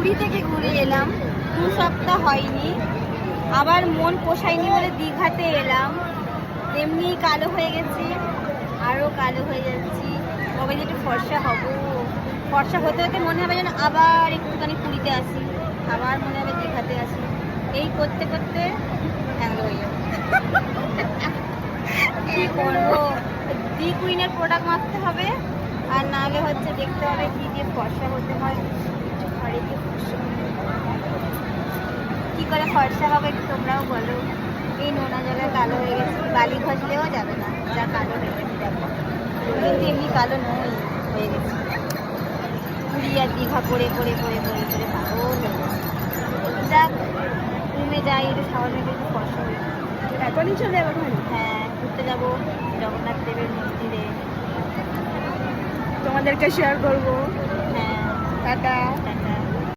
পুরী থেকে ঘুরে এলাম, 2 সপ্তাহ হয়নি, আবার মন পোষায়নি বলে দীঘাতে এলাম। এমনি কালো হয়ে গেছি, আরও কালো হয়ে যাচ্ছি। কবে যে একটু ফর্সা হব, ফর্সা হতে হতে মনে হবে যেন আবার একটুখানি পুরীতে আসি, আবার মনে হবে দীঘাতে আসি। এই করতে করতে হ্যাংলো হয়ে যাবে। কি করবো, দি কুইনের প্রোডাক্ট মাখতে হবে, আর নাহলে হচ্ছে দেখতে হবে কি দিয়ে ফর্সা হতে হয়। ঘরে গিয়ে ফর্সা কি করে ফর্সা হবে একটু তোমরাও বলো। এই নোনা জলে কালো হয়ে গেছে, বালি ঘষলেও যাবে না, যা কালো হয়ে গেছে। দেখো কিন্তু এমনি কালো নই, হয়ে গেছে। পুরী আর দীঘা করে করে করে করে করে পাগল হয়ে গেছে। যাক, রুমে যাই, একটু সাবান মেখে একটু ফর্সা হয়ে যায়। এখনই চলে যাবো ঘরে? হ্যাঁ, ঘুরতে যাবো জগন্নাথ দেবের মন্দিরে। তোমাদেরকে শেয়ার করবো। হ্যাঁ, টাটা। টাটা।